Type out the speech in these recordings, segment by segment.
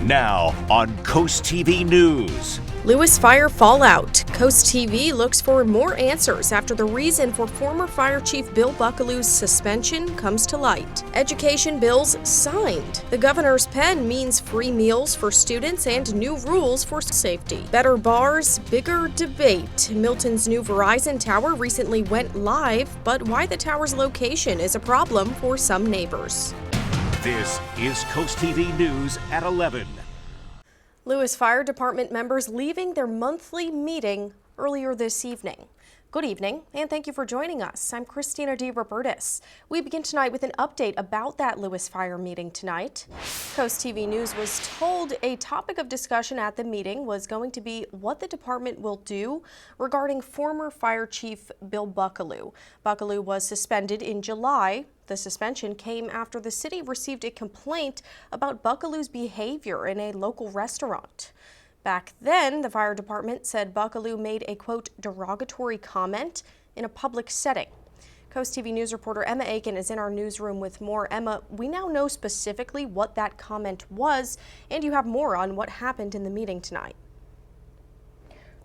Now on Coast TV News. Lewes fire fallout. Coast TV looks for more answers after the reason for former Fire Chief Bill Buckaloo's suspension comes to light. Education bills signed. The governor's pen means free meals for students and new rules for safety. Better bars, bigger debate. Milton's new Verizon tower recently went live, but why the tower's location is a problem for some neighbors. This is Coast TV News at 11. Lewes Fire Department members leaving their monthly meeting earlier this evening. Good evening, and thank you for joining us. I'm Christina D. Robertis. We begin tonight with an update about that Lewes Fire meeting tonight. Coast TV News was told a topic of discussion at the meeting was going to be what the department will do regarding former Fire Chief Bill Buckaloo. Buckaloo was suspended in July. The suspension came after the city received a complaint about Buckaloo's behavior in a local restaurant. Back then, the fire department said Buckaloo made a, quote, derogatory comment in a public setting. Coast TV News reporter Emma Aiken is in our newsroom with more. Emma, we now know specifically what that comment was, and you have more on what happened in the meeting tonight.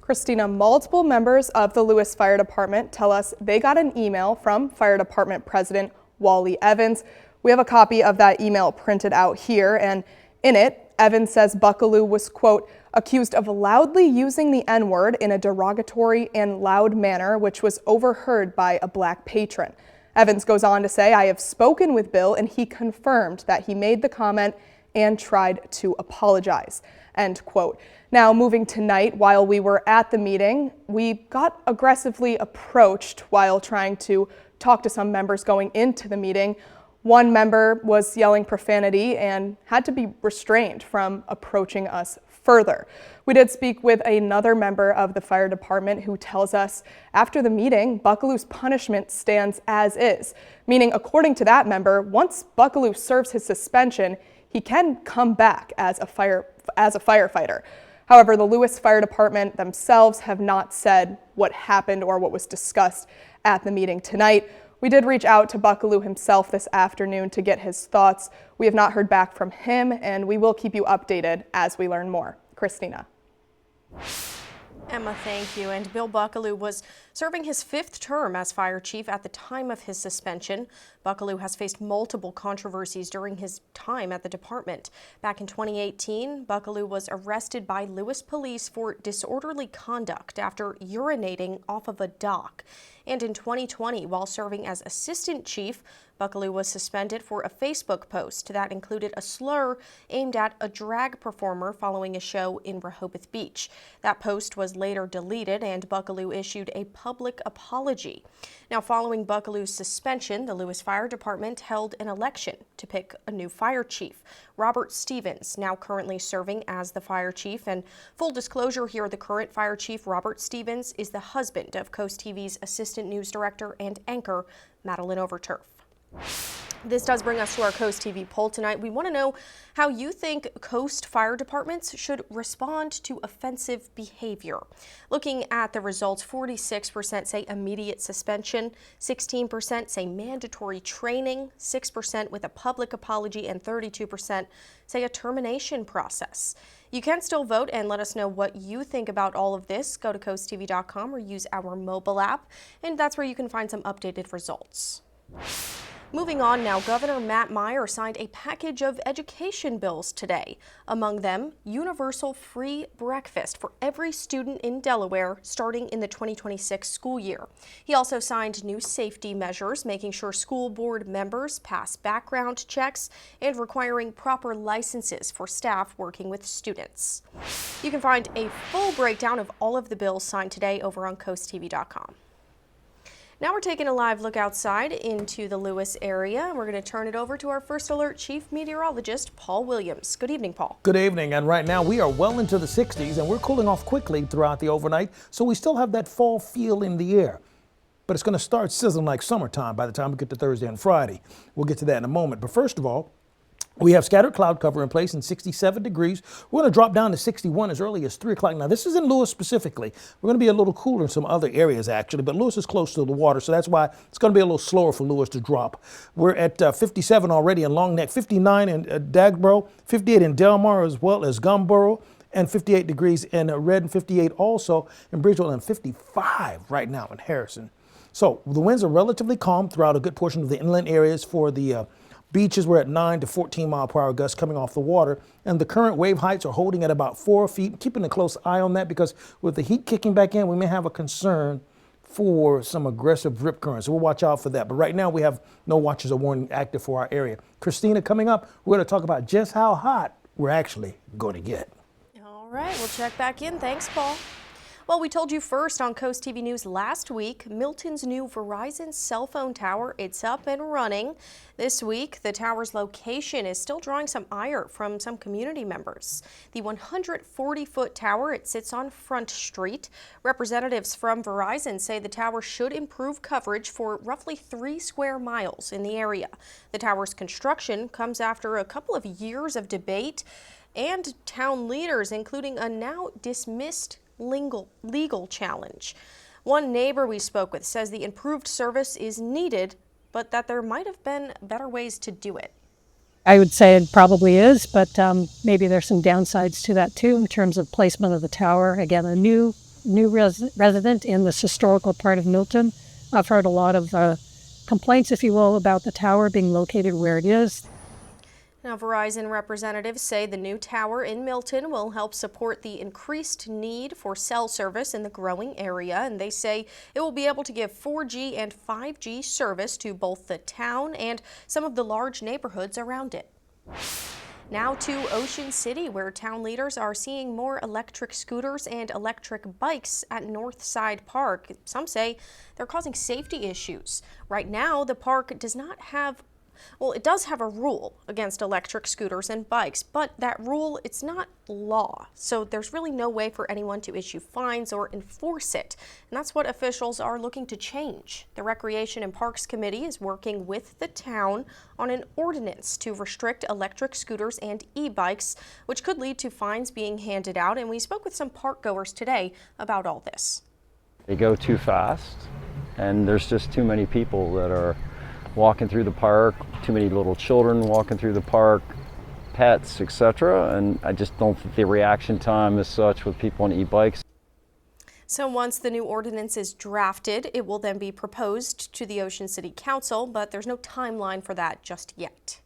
Christina, multiple members of the Lewes Fire Department tell us they got an email from Fire Department President Wally Evans. We have a copy of that email printed out here, and in it, Evans says Buckaloo was, quote, accused of loudly using the N-word in a derogatory and loud manner, which was overheard by a black patron. Evans goes on to say, I have spoken with Bill and he confirmed that he made the comment and tried to apologize, end quote. Now, moving tonight, while we were at the meeting, we got aggressively approached while trying to talk to some members going into the meeting. One member was yelling profanity and had to be restrained from approaching us further. We did speak with another member of the fire department who tells us after the meeting, Buckaloo's punishment stands as is, meaning according to that member, once Buckaloo serves his suspension, he can come back as a firefighter. However, the Lewes Fire Department themselves have not said what happened or what was discussed at the meeting tonight. We did reach out to Buckaloo himself this afternoon to get his thoughts. We have not heard back from him, and we will keep you updated as we learn more. Christina. Emma, thank you. And Bill Buckaloo was serving his 5th term as fire chief at the time of his suspension. Buckaloo has faced multiple controversies during his time at the department. Back in 2018, Buckaloo was arrested by Lewes police for disorderly conduct after urinating off of a dock. And in 2020, while serving as assistant chief, Buckaloo was suspended for a Facebook post that included a slur aimed at a drag performer following a show in Rehoboth Beach. That post was later deleted and Buckaloo issued a public apology. Now, following Buckaloo's suspension, the Lewes Fire Department held an election to pick a new fire chief. Robert Stevens, now currently serving as the fire chief. And full disclosure here, the current fire chief, Robert Stevens, is the husband of Coast TV's assistant news director and anchor, Madeline Overturf. This does bring us to our Coast TV poll tonight. We want to know how you think Coast fire departments should respond to offensive behavior. Looking at the results, 46% say immediate suspension, 16% say mandatory training, 6% with a public apology, and 32% say a termination process. You can still vote and let us know what you think about all of this. Go to coasttv.com or use our mobile app, and that's where you can find some updated results. Moving on now, Governor Matt Meyer signed a package of education bills today. Among them, universal free breakfast for every student in Delaware starting in the 2026 school year. He also signed new safety measures, making sure school board members pass background checks and requiring proper licenses for staff working with students. You can find a full breakdown of all of the bills signed today over on coasttv.com. Now we're taking a live look outside into the Lewes area. We're going to turn it over to our First Alert Chief Meteorologist, Paul Williams. Good evening, Paul. Good evening. And right now we are well into the 60s and we're cooling off quickly throughout the overnight. So we still have that fall feel in the air. But it's going to start sizzling like summertime by the time we get to Thursday and Friday. We'll get to that in a moment. But first of all, We have scattered cloud cover in place and 67 degrees. We're going to drop down to 61 as early as 3 o'clock. Now, this is in Lewes specifically. We're going to be a little cooler in some other areas, actually, but Lewes is close to the water, so that's why it's going to be a little slower for Lewes to drop. We're at 57 already in Long Neck, 59 in Dagboro, 58 in Delmar, as well as Gumboro, and 58 degrees in Red, and 58 also in Bridgeville, and 55 right now in Harrison. So the winds are relatively calm throughout a good portion of the inland areas. For the beaches, we're at 9 to 14 mile per hour gusts coming off the water, and the current wave heights are holding at about 4 feet. Keeping a close eye on that, because with the heat kicking back in, we may have a concern for some aggressive rip currents. So we'll watch out for that. But right now we have no watches or warning active for our area. Christina, coming up, we're going to talk about just how hot we're actually going to get. All right, we'll check back in. Thanks, Paul. Well, we told you first on Coast TV News last week, Milton's new Verizon cell phone tower, it's up and running. This week, the tower's location is still drawing some ire from some community members. The 140-foot tower, it sits on Front Street. Representatives from Verizon say the tower should improve coverage for roughly 3 square miles in the area. The tower's construction comes after a couple of years of debate and town leaders, including a now dismissed legal challenge. One neighbor we spoke with says the improved service is needed, but that there might have been better ways to do it. I would say it probably is, but maybe there's some downsides to that too in terms of placement of the tower. Again, a new resident in this historical part of Milton. I've heard a lot of complaints, if you will, about the tower being located where it is. Now, Verizon representatives say the new tower in Milton will help support the increased need for cell service in the growing area, and they say it will be able to give 4G and 5G service to both the town and some of the large neighborhoods around it. Now to Ocean City, where town leaders are seeing more electric scooters and electric bikes at Northside Park. Some say they're causing safety issues. Right now, the park does not have it does have a rule against electric scooters and bikes, but that rule, it's not law. So there's really no way for anyone to issue fines or enforce it. And that's what officials are looking to change. The Recreation and Parks Committee is working with the town on an ordinance to restrict electric scooters and e-bikes, which could lead to fines being handed out. And we spoke with some park goers today about all this. They go too fast, and there's just too many people that are walking through the park, too many little children walking through the park, pets, etc. And I just don't think the reaction time is such with people on e-bikes. So once the new ordinance is drafted, it will then be proposed to the Ocean City Council, but there's no timeline for that just yet.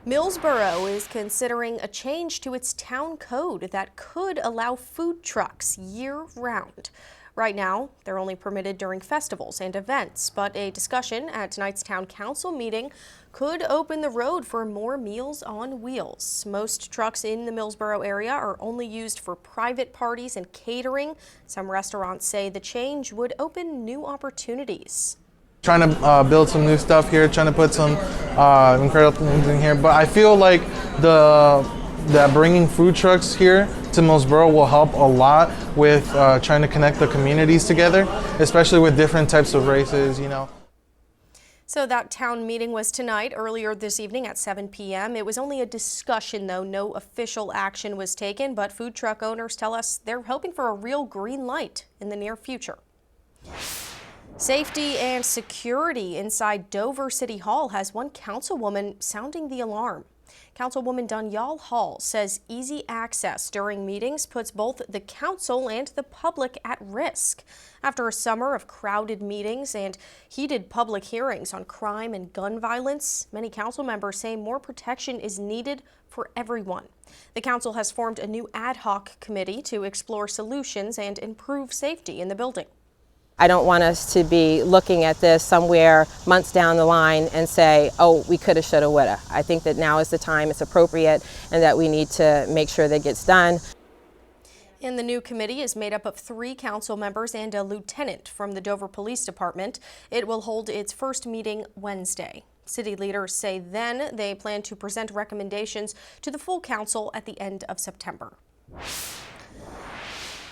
Millsboro is considering a change to its town code that could allow food trucks year-round. Right now, they're only permitted during festivals and events, but a discussion at tonight's town council meeting could open the road for more Meals on Wheels. Most trucks in the Millsboro area are only used for private parties and catering. Some restaurants say the change would open new opportunities. Trying to build some new stuff here, trying to put some incredible things in here, but I feel like that bringing food trucks here to Millsboro will help a lot with trying to connect the communities together, especially with different types of races, you know. So that town meeting was tonight, earlier this evening at 7 p.m. It was only a discussion, though. No official action was taken, but food truck owners tell us they're hoping for a real green light in the near future. Safety and security inside Dover City Hall has one councilwoman sounding the alarm. Councilwoman Danielle Hall says easy access during meetings puts both the council and the public at risk. After a summer of crowded meetings and heated public hearings on crime and gun violence, many council members say more protection is needed for everyone. The council has formed a new ad hoc committee to explore solutions and improve safety in the building. I don't want us to be looking at this somewhere months down the line and say, oh, we coulda, shoulda, woulda. I think that now is the time, it's appropriate, and that we need to make sure that gets done. And the new committee is made up of 3 council members and a lieutenant from the Dover Police Department. It will hold its first meeting Wednesday. City leaders say then they plan to present recommendations to the full council at the end of September.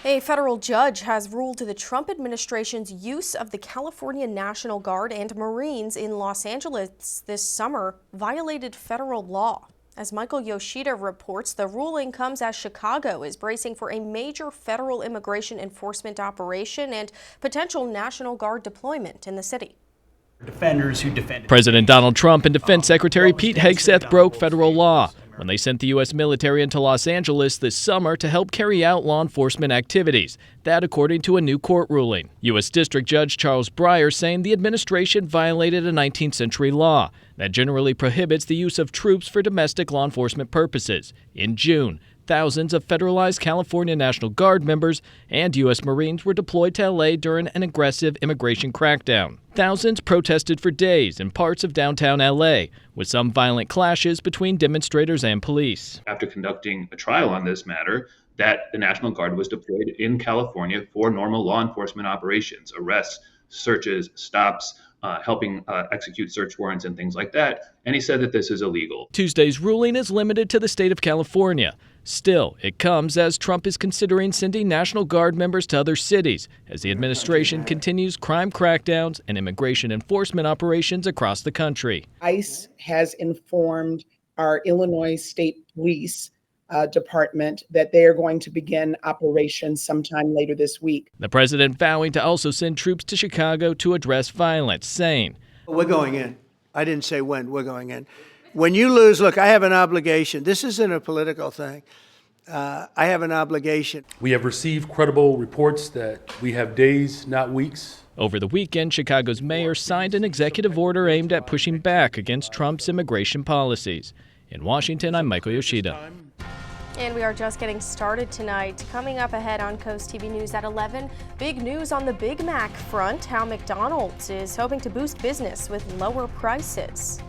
A federal judge has ruled the Trump administration's use of the California National Guard and Marines in Los Angeles this summer violated federal law. As Michael Yoshida reports, the ruling comes as Chicago is bracing for a major federal immigration enforcement operation and potential National Guard deployment in the city. Defenders who defended President Donald Trump and Defense Secretary Pete Hegseth broke federal law when they sent the U.S. military into Los Angeles this summer to help carry out law enforcement activities. That according to a new court ruling. U.S. District Judge Charles Breyer saying the administration violated a 19th century law that generally prohibits the use of troops for domestic law enforcement purposes. In June, thousands of federalized California National Guard members and U.S. Marines were deployed to L.A. during an aggressive immigration crackdown. Thousands protested for days in parts of downtown L.A., with some violent clashes between demonstrators and police. After conducting a trial on this matter, that the National Guard was deployed in California for normal law enforcement operations, arrests, searches, stops, helping execute search warrants and things like that, and he said that this is illegal. Tuesday's ruling is limited to the state of California. Still, it comes as Trump is considering sending National Guard members to other cities as the administration continues crime crackdowns and immigration enforcement operations across the country. ICE has informed our Illinois State Police Department that they are going to begin operations sometime later this week. The president vowing to also send troops to Chicago to address violence, saying, "We're going in. I didn't say when. We're going in. When you lose, look, I have an obligation. This isn't a political thing. I have an obligation." We have received credible reports that we have days, not weeks. Over the weekend, Chicago's mayor signed an executive order aimed at pushing back against Trump's immigration policies. In Washington, I'm Michael Yoshida. And we are just getting started tonight. Coming up ahead on Coast TV News at 11, big news on the Big Mac front, how McDonald's is hoping to boost business with lower prices.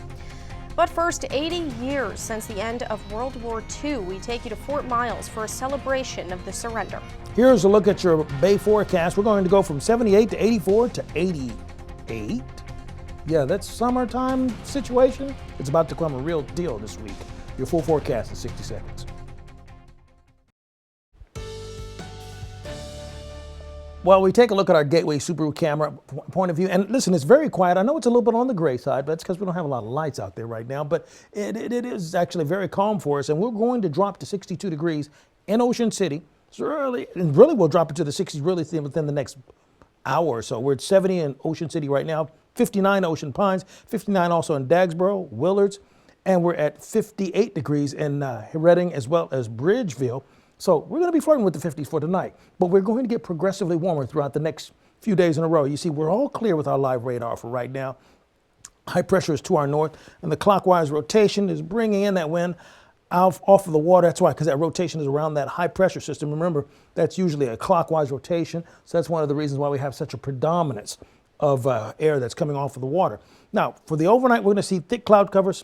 But first, 80 years since the end of World War II, we take you to Fort Miles for a celebration of the surrender. Here's a look at your Bay forecast. We're going to go from 78 to 84 to 88. Yeah, that's summertime situation. It's about to become a real deal this week. Your full forecast in 60 seconds. Well, we take a look at our Gateway Subaru camera point of view. And listen, it's very quiet. I know it's a little bit on the gray side, but that's because we don't have a lot of lights out there right now. But it is actually very calm for us. And we're going to drop to 62 degrees in Ocean City. So early, and really we'll drop it to the 60s really within the next hour or so. We're at 70 in Ocean City right now, 59 Ocean Pines, 59 also in Dagsboro, Willards, and we're at 58 degrees in Redding as well as Bridgeville. So we're going to be flirting with the 50s for tonight, but we're going to get progressively warmer throughout the next few days in a row. You see, we're all clear with our live radar for right now. High pressure is to our north, and the clockwise rotation is bringing in that wind off of the water. That's why, because that rotation is around that high pressure system. Remember, that's usually a clockwise rotation, so that's one of the reasons why we have such a predominance of air that's coming off of the water. Now, for the overnight, we're going to see thick cloud covers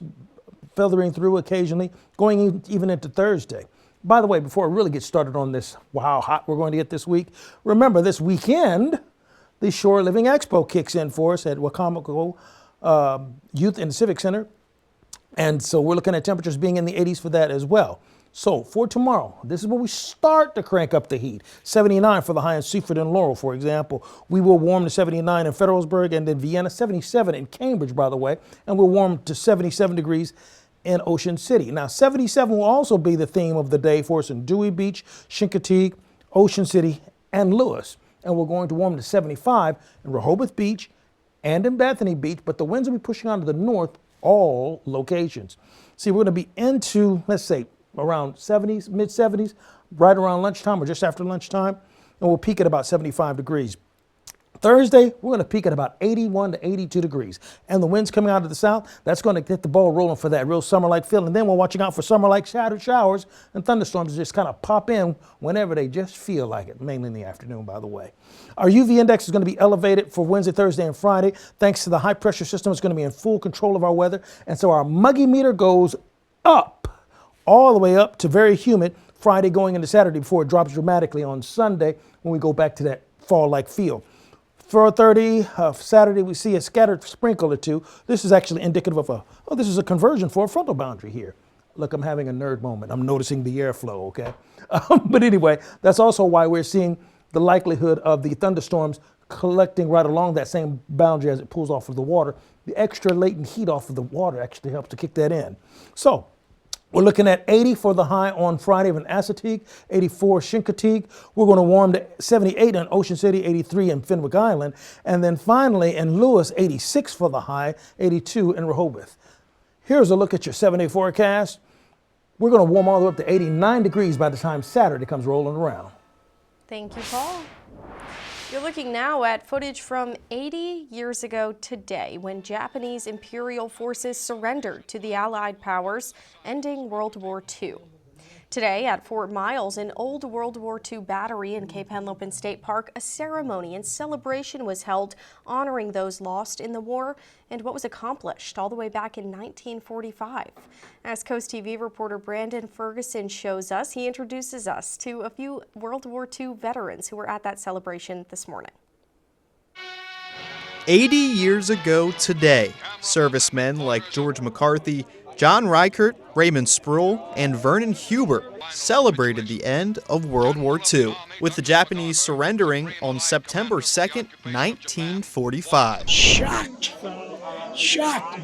feathering through occasionally, going even into Thursday. By the way, before I really get started on this, how hot we're going to get this week, remember this weekend, the Shore Living Expo kicks in for us at Wacomico Youth and Civic Center. And so we're looking at temperatures being in the 80s for that as well. So for tomorrow, this is where we start to crank up the heat. 79 for the high in Seaford and Laurel, for example. We will warm to 79 in Federalsburg and in Vienna, 77 in Cambridge, by the way, and we'll warm to 77 degrees in Ocean City. Now, 77 will also be the theme of the day for us in Dewey Beach, Chincoteague, Ocean City, and Lewes. And we're going to warm to 75 in Rehoboth Beach and in Bethany Beach, but the winds will be pushing on to the north, all locations. See, we're going to be into, let's say, around 70s, mid-70s, right around lunchtime or just after lunchtime, and we'll peak at about 75 degrees. Thursday, we're going to peak at about 81 to 82 degrees. And the winds coming out of the south, that's going to get the ball rolling for that real summer-like feeling. And then we're watching out for summer-like scattered showers and thunderstorms to just kind of pop in whenever they just feel like it, mainly in the afternoon, by the way. Our UV index is going to be elevated for Wednesday, Thursday, and Friday. Thanks to the high pressure system, it's going to be in full control of our weather. And so our muggy meter goes up, all the way up to very humid Friday going into Saturday before it drops dramatically on Sunday when we go back to that fall-like feel. 4:30 Saturday, we see a scattered sprinkle or two. This is actually indicative of this is a conversion for a frontal boundary here Look, I'm having a nerd moment. I'm noticing the airflow, okay? But anyway, that's also why we're seeing the likelihood of the thunderstorms collecting right along that same boundary as it pulls off of the water. The extra latent heat off of the water actually helps to kick that in. So we're looking at 80 for the high on Friday in Assateague, 84 Chincoteague. We're going to warm to 78 in Ocean City, 83 in Fenwick Island. And then finally in Lewes, 86 for the high, 82 in Rehoboth. Here's a look at your 7-day forecast. We're going to warm all the way up to 89 degrees by the time Saturday comes rolling around. Thank you, Paul. You're looking now at footage from 80 years ago today when Japanese imperial forces surrendered to the Allied powers, ending World War II. Today at Fort Miles, an old World War II battery in Cape Henlopen State Park, a ceremony and celebration was held honoring those lost in the war and what was accomplished all the way back in 1945. As CoastTV reporter Brandon Ferguson shows us, he introduces us to a few World War II veterans who were at that celebration this morning. 80 years ago today, servicemen like George McCarthy, John Reichert, Raymond Spruill, and Vernon Huber celebrated the end of World War II, with the Japanese surrendering on September 2nd, 1945. Shocked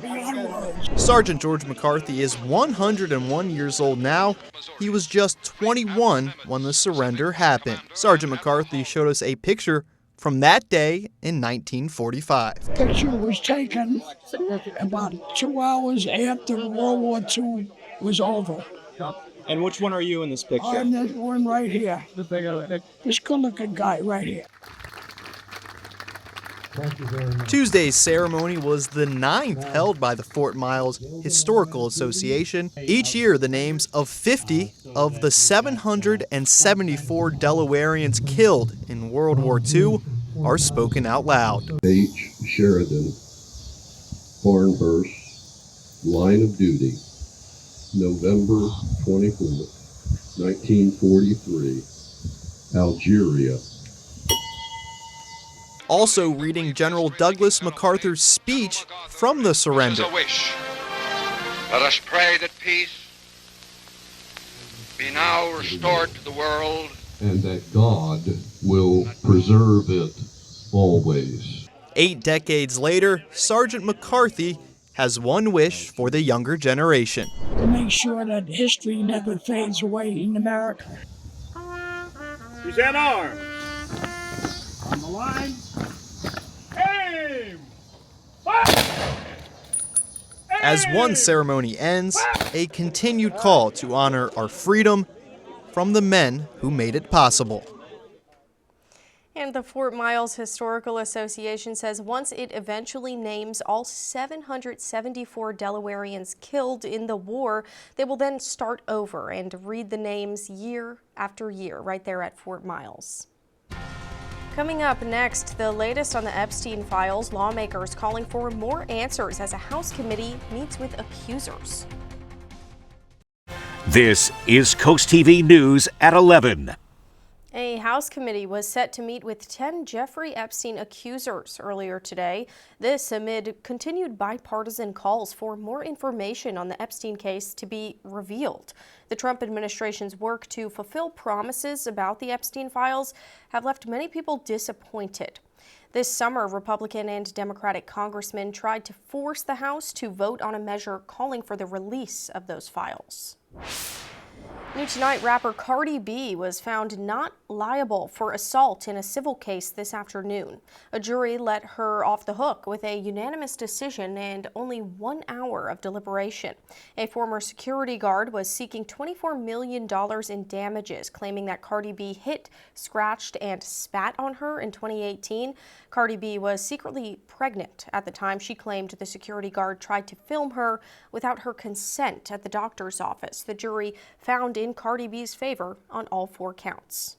beyond words. Sergeant George McCarthy is 101 years old now. He was just 21 when the surrender happened. Sergeant McCarthy showed us a picture from that day in 1945. The picture was taken about 2 hours after World War II was over. And which one are you in this picture? I'm this one right here. This good-looking guy right here. Tuesday's ceremony was the 9th held by the Fort Miles Historical Association. Each year, the names of 50 of the 774 Delawareans killed in World War II are spoken out loud. H. Sheridan, Farnhurst, line of duty, November 24th, 1943, Algeria. Also reading General Douglas MacArthur's speech from the surrender. As a wish. Let us pray that peace be now restored to the world, and that God will preserve it always. 8 decades later, Sergeant McCarthy has one wish for the younger generation. To make sure that history never fades away in America. Present arms. On the line. Aim! Fire! As one ceremony ends, a continued call to honor our freedom from the men who made it possible. And the Fort Miles Historical Association says once it eventually names all 774 Delawareans killed in the war, they will then start over and read the names year after year right there at Fort Miles. Coming up next, the latest on the Epstein files, lawmakers calling for more answers as a House committee meets with accusers. This is CoastTV News at 11. A House committee was set to meet with 10 Jeffrey Epstein accusers earlier today. This amid continued bipartisan calls for more information on the Epstein case to be revealed. The Trump administration's work to fulfill promises about the Epstein files have left many people disappointed. This summer, Republican and Democratic congressmen tried to force the House to vote on a measure calling for the release of those files. New tonight, rapper Cardi B was found not liable for assault in a civil case this afternoon. A jury let her off the hook with a unanimous decision and only 1 hour of deliberation. A former security guard was seeking $24 million in damages, claiming that Cardi B hit, scratched, and spat on her in 2018. Cardi B was secretly pregnant at the time. She claimed the security guard tried to film her without her consent at the doctor's office. The jury found in Cardi B's favor on all 4 counts.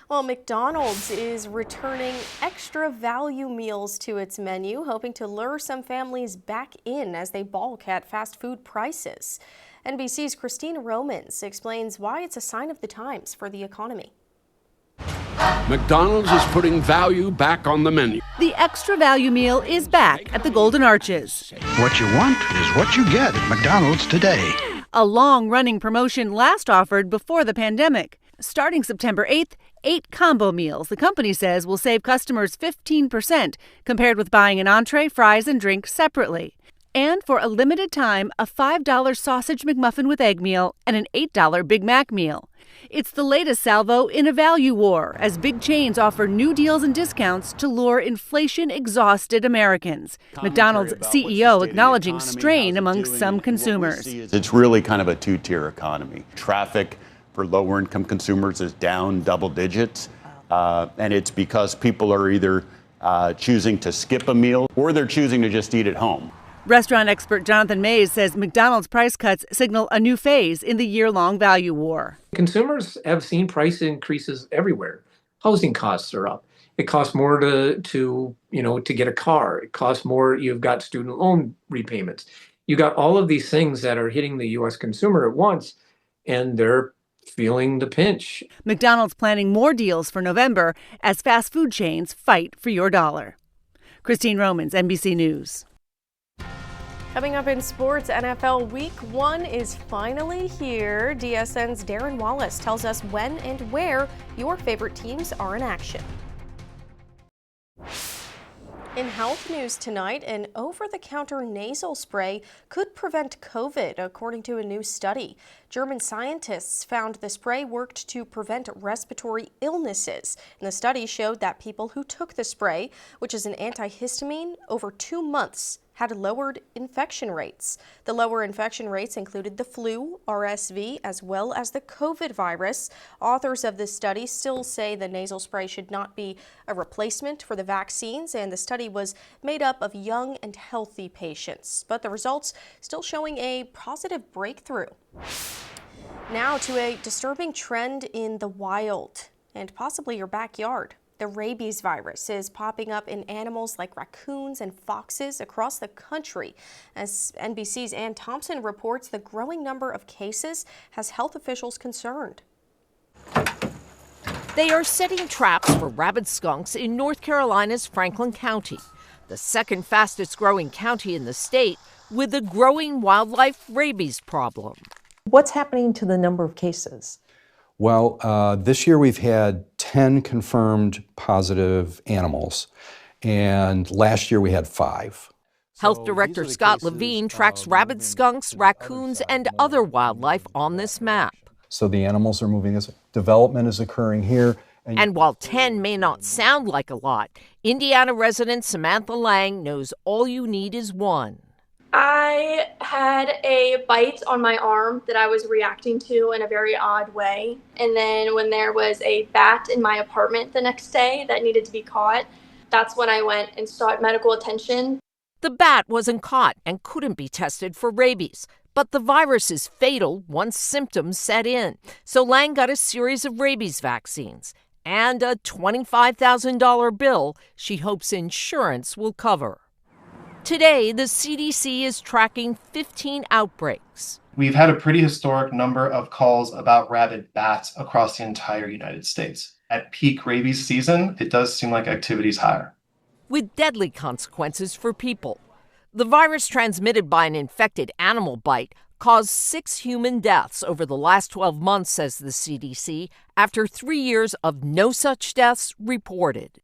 Well, McDonald's is returning extra value meals to its menu, hoping to lure some families back in as they balk at fast food prices. NBC's Christina Romans explains why it's a sign of the times for the economy. McDonald's is putting value back on the menu. The extra value meal is back at the Golden Arches. What you want is what you get at McDonald's today. A long-running promotion last offered before the pandemic. Starting September 8th, 8 combo meals the company says will save customers 15% compared with buying an entree, fries, and drink separately. And for a limited time, a $5 sausage McMuffin with egg meal and an $8 Big Mac meal. It's the latest salvo in a value war as big chains offer new deals and discounts to lure inflation-exhausted Americans. McDonald's CEO acknowledging strain among some consumers. It's really kind of a two-tier economy. Traffic for lower-income consumers is down double digits, and it's because people are either choosing to skip a meal or they're choosing to just eat at home. Restaurant expert Jonathan Mays says McDonald's price cuts signal a new phase in the year-long value war. Consumers have seen price increases everywhere. Housing costs are up. It costs more to get a car. It costs more. You've got student loan repayments. You got all of these things that are hitting the U.S. consumer at once, and they're feeling the pinch. McDonald's planning more deals for November as fast food chains fight for your dollar. Christine Romans, NBC News. Coming up in sports, NFL Week 1 is finally here. DSN's Darren Wallace tells us when and where your favorite teams are in action. In health news tonight, an over-the-counter nasal spray could prevent COVID, according to a new study. German scientists found the spray worked to prevent respiratory illnesses. And the study showed that people who took the spray, which is an antihistamine, over 2 months, had lowered infection rates. The lower infection rates included the flu, RSV, as well as the COVID virus. Authors of this study still say the nasal spray should not be a replacement for the vaccines, and the study was made up of young and healthy patients. But the results still showing a positive breakthrough. Now to a disturbing trend in the wild and possibly your backyard. The rabies virus is popping up in animals like raccoons and foxes across the country. As NBC's Ann Thompson reports, the growing number of cases has health officials concerned. They are setting traps for rabid skunks in North Carolina's Franklin County, the second fastest growing county in the state, with a growing wildlife rabies problem. What's happening to the number of cases? Well, this year we've had 10 confirmed positive animals, and last year we had 5. Health Director Scott Levine tracks rabid skunks, raccoons, and other wildlife on this map. So the animals are moving, development is occurring here. And while 10 may not sound like a lot, Indiana resident Samantha Lang knows all you need is 1. I had a bite on my arm that I was reacting to in a very odd way. And then when there was a bat in my apartment the next day that needed to be caught, that's when I went and sought medical attention. The bat wasn't caught and couldn't be tested for rabies. But the virus is fatal once symptoms set in. So Lang got a series of rabies vaccines and a $25,000 bill she hopes insurance will cover. Today, the CDC is tracking 15 outbreaks. We've had a pretty historic number of calls about rabid bats across the entire United States. At peak rabies season, it does seem like activity is higher. With deadly consequences for people. The virus transmitted by an infected animal bite caused 6 human deaths over the last 12 months, says the CDC, after 3 years of no such deaths reported.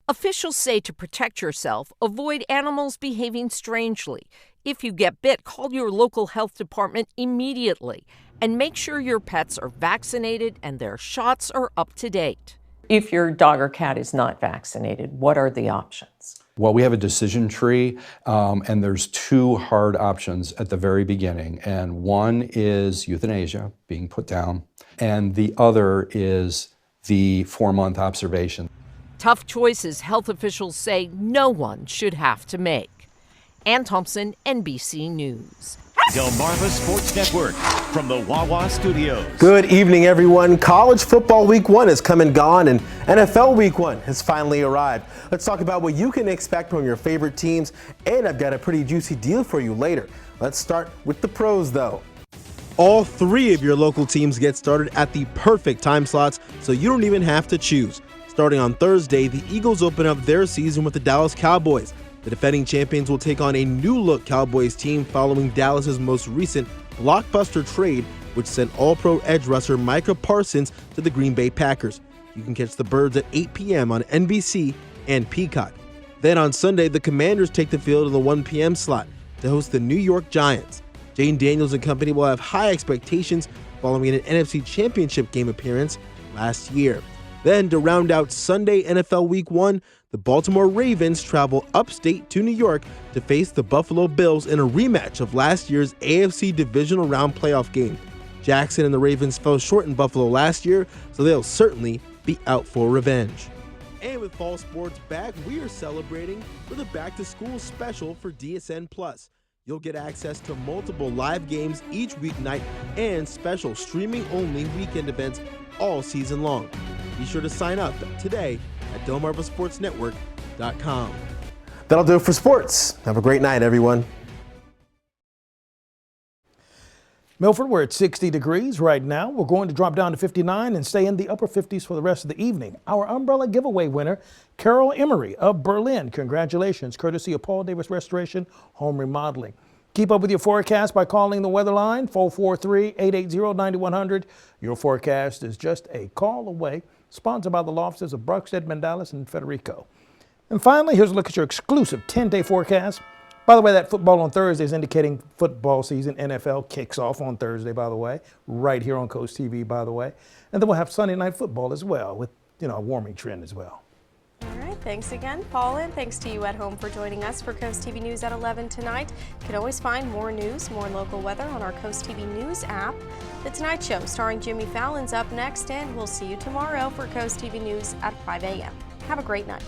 Officials say to protect yourself, avoid animals behaving strangely. If you get bit, call your local health department immediately and make sure your pets are vaccinated and their shots are up to date. If your dog or cat is not vaccinated, what are the options? Well, we have a decision tree, and there's 2 hard options at the very beginning. And one is euthanasia, being put down, and the other is the 4-month observation. Tough choices health officials say no one should have to make. Ann Thompson, NBC News. Delmarva Sports Network from the Wawa Studios. Good evening, everyone. College football week 1 has come and gone, and NFL week 1 has finally arrived. Let's talk about what you can expect from your favorite teams, and I've got a pretty juicy deal for you later. Let's start with the pros, though. All 3 of your local teams get started at the perfect time slots, so you don't even have to choose. Starting on Thursday, the Eagles open up their season with the Dallas Cowboys. The defending champions will take on a new-look Cowboys team following Dallas's most recent blockbuster trade, which sent All-Pro edge rusher Micah Parsons to the Green Bay Packers. You can catch the Birds at 8 p.m. on NBC and Peacock. Then on Sunday, the Commanders take the field in the 1 p.m. slot to host the New York Giants. Jane Daniels and company will have high expectations following an NFC Championship game appearance last year. Then, to round out Sunday NFL Week 1, the Baltimore Ravens travel upstate to New York to face the Buffalo Bills in a rematch of last year's AFC Divisional Round playoff game. Jackson and the Ravens fell short in Buffalo last year, so they'll certainly be out for revenge. And with fall sports back, we are celebrating with a back-to-school special for DSN+. You'll get access to multiple live games each weeknight and special streaming-only weekend events all season long. Be sure to sign up today at DelmarvaSportsNetwork.com. That'll do it for sports. Have a great night, everyone. Milford, we're at 60 degrees right now. We're going to drop down to 59 and stay in the upper 50s for the rest of the evening. Our umbrella giveaway winner, Carol Emery of Berlin. Congratulations, courtesy of Paul Davis Restoration Home Remodeling. Keep up with your forecast by calling the weather line, 443-880-9100. Your forecast is just a call away. Sponsored by the law offices of Bruxted, Mandalis, and Federico. And finally, here's a look at your exclusive 10-day forecast. By the way, that football on Thursday is indicating football season. NFL kicks off on Thursday, by the way, right here on Coast TV, by the way. And then we'll have Sunday night football as well with, a warming trend as well. All right, thanks again, Paul, and thanks to you at home for joining us for Coast TV News at 11 tonight. You can always find more news, more local weather on our Coast TV News app. The Tonight Show starring Jimmy Fallon's up next, and we'll see you tomorrow for Coast TV News at 5 a.m. Have a great night.